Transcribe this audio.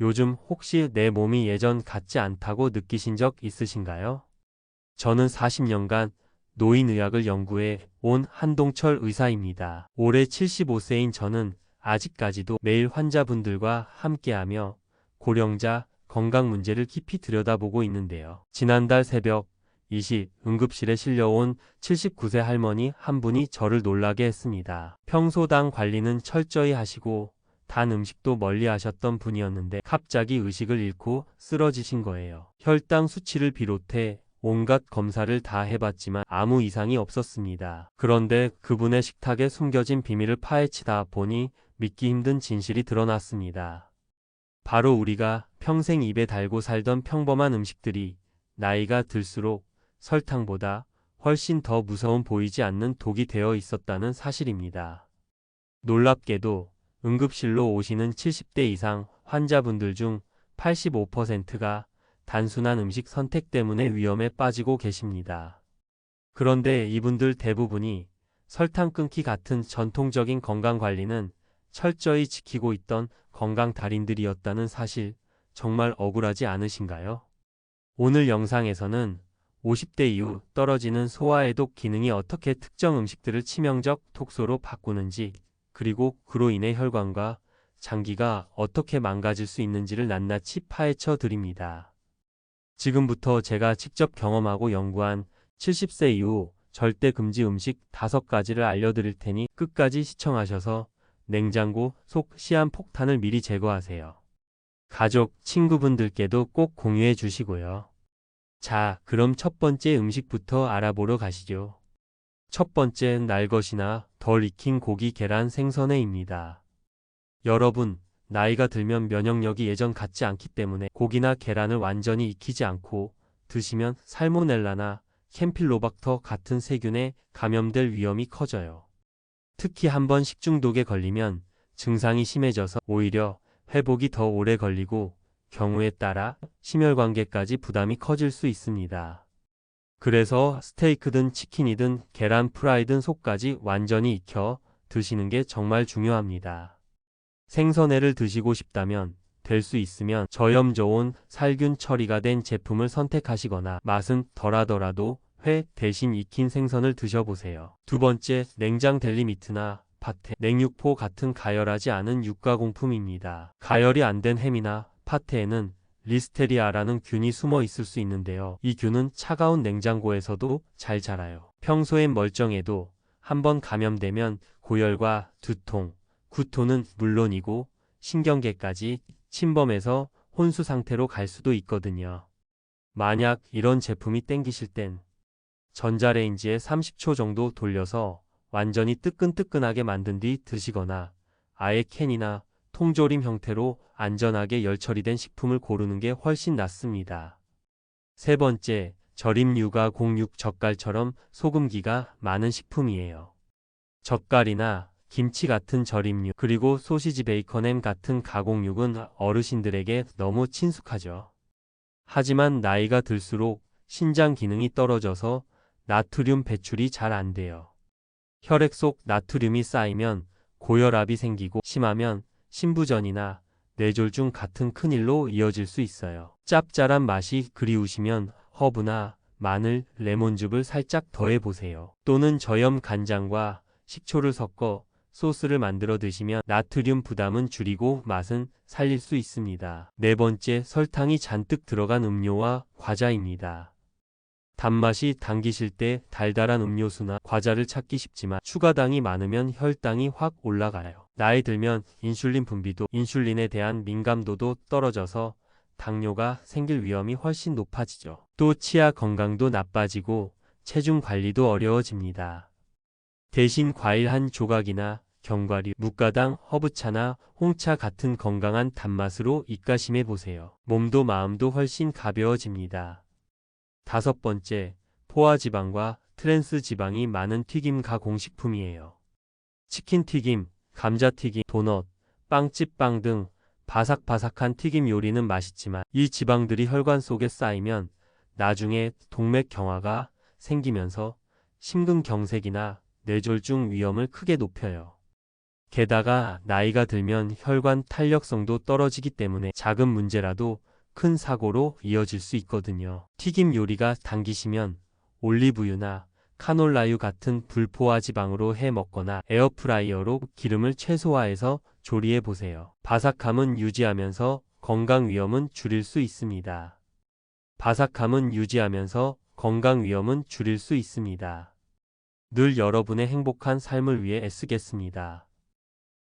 요즘 혹시 내 몸이 예전 같지 않다고 느끼신 적 있으신가요? 저는 40년간 노인의학을 연구해 온 한동철 의사입니다. 올해 75세인 저는 아직까지도 매일 환자분들과 함께하며 고령자 건강 문제를 깊이 들여다보고 있는데요. 지난달 새벽 2시 응급실에 실려온 79세 할머니 한 분이 저를 놀라게 했습니다. 평소 당 관리는 철저히 하시고 단 음식도 멀리 하셨던 분이었는데 갑자기 의식을 잃고 쓰러지신 거예요. 혈당 수치를 비롯해 온갖 검사를 다 해봤지만 아무 이상이 없었습니다. 그런데 그분의 식탁에 숨겨진 비밀을 파헤치다 보니 믿기 힘든 진실이 드러났습니다. 바로 우리가 평생 입에 달고 살던 평범한 음식들이 나이가 들수록 설탕보다 훨씬 더 무서운 보이지 않는 독이 되어 있었다는 사실입니다. 놀랍게도 응급실로 오시는 70대 이상 환자분들 중 85%가 단순한 음식 선택 때문에 위험에 빠지고 계십니다. 그런데 이분들 대부분이 설탕 끊기 같은 전통적인 건강관리는 철저히 지키고 있던 건강 달인들이었다는 사실, 정말 억울하지 않으신가요? 오늘 영상에서는 50대 이후 떨어지는 소화해독 기능이 어떻게 특정 음식들을 치명적 독소로 바꾸는지, 그리고 그로 인해 혈관과 장기가 어떻게 망가질 수 있는지를 낱낱이 파헤쳐 드립니다. 지금부터 제가 직접 경험하고 연구한 70세 이후 절대 금지 음식 5가지를 알려드릴 테니 끝까지 시청하셔서 냉장고 속 시한폭탄을 미리 제거하세요. 가족, 친구분들께도 꼭 공유해 주시고요. 자, 그럼 첫 번째 음식부터 알아보러 가시죠. 첫 번째, 날것이나 덜 익힌 고기, 계란, 생선회입니다. 여러분, 나이가 들면 면역력이 예전 같지 않기 때문에 고기나 계란을 완전히 익히지 않고 드시면 살모넬라나 캠필로박터 같은 세균에 감염될 위험이 커져요. 특히 한번 식중독에 걸리면 증상이 심해져서 오히려 회복이 더 오래 걸리고 경우에 따라 심혈관계까지 부담이 커질 수 있습니다. 그래서 스테이크든 치킨이든 계란 프라이든 속까지 완전히 익혀 드시는 게 정말 중요합니다. 생선회를 드시고 싶다면 될 수 있으면 저염 좋은 살균 처리가 된 제품을 선택하시거나 맛은 덜하더라도 회 대신 익힌 생선을 드셔보세요. 두 번째, 냉장 델리미트나 파테, 냉육포 같은 가열하지 않은 육가공품입니다. 가열이 안 된 햄이나 파테에는 리스테리아라는 균이 숨어 있을 수 있는데요. 이 균은 차가운 냉장고에서도 잘 자라요. 평소엔 멀쩡해도 한번 감염되면 고열과 두통, 구토는 물론이고 신경계까지 침범해서 혼수 상태로 갈 수도 있거든요. 만약 이런 제품이 땡기실 땐 전자레인지에 30초 정도 돌려서 완전히 뜨끈뜨끈하게 만든 뒤 드시거나 아예 캔이나 통조림 형태로 안전하게 열처리된 식품을 고르는 게 훨씬 낫습니다. 세 번째, 절임 육아 공육, 젓갈처럼 소금기가 많은 식품이에요. 젓갈이나 김치 같은 절임육, 그리고 소시지, 베이컨, 햄 같은 가공육은 어르신들에게 너무 친숙하죠. 하지만 나이가 들수록 신장 기능이 떨어져서 나트륨 배출이 잘 안 돼요. 혈액 속 나트륨이 쌓이면 고혈압이 생기고 심하면 심부전이나 뇌졸중 같은 큰일로 이어질 수 있어요. 짭짤한 맛이 그리우시면 허브나 마늘, 레몬즙을 살짝 더해보세요. 또는 저염 간장과 식초를 섞어 소스를 만들어 드시면 나트륨 부담은 줄이고 맛은 살릴 수 있습니다. 네 번째, 설탕이 잔뜩 들어간 음료와 과자입니다. 단맛이 당기실 때 달달한 음료수나 과자를 찾기 쉽지만 추가당이 많으면 혈당이 확 올라가요. 나이 들면 인슐린 분비도, 인슐린에 대한 민감도도 떨어져서 당뇨가 생길 위험이 훨씬 높아지죠. 또 치아 건강도 나빠지고 체중 관리도 어려워집니다. 대신 과일 한 조각이나 견과류, 무가당, 허브차나 홍차 같은 건강한 단맛으로 입가심해 보세요. 몸도 마음도 훨씬 가벼워집니다. 다섯 번째, 포화지방과 트랜스 지방이 많은 튀김 가공식품이에요. 치킨 튀김, 감자튀김, 도넛, 빵집빵 등 바삭바삭한 튀김 요리는 맛있지만 이 지방들이 혈관 속에 쌓이면 나중에 동맥경화가 생기면서 심근경색이나 뇌졸중 위험을 크게 높여요. 게다가 나이가 들면 혈관 탄력성도 떨어지기 때문에 작은 문제라도 큰 사고로 이어질 수 있거든요. 튀김 요리가 당기시면 올리브유나 카놀라유 같은 불포화 지방으로 해 먹거나 에어프라이어로 기름을 최소화해서 조리해 보세요. 바삭함은 유지하면서 건강 위험은 줄일 수 있습니다. 바삭함은 유지하면서 건강 위험은 줄일 수 있습니다. 늘 여러분의 행복한 삶을 위해 애쓰겠습니다.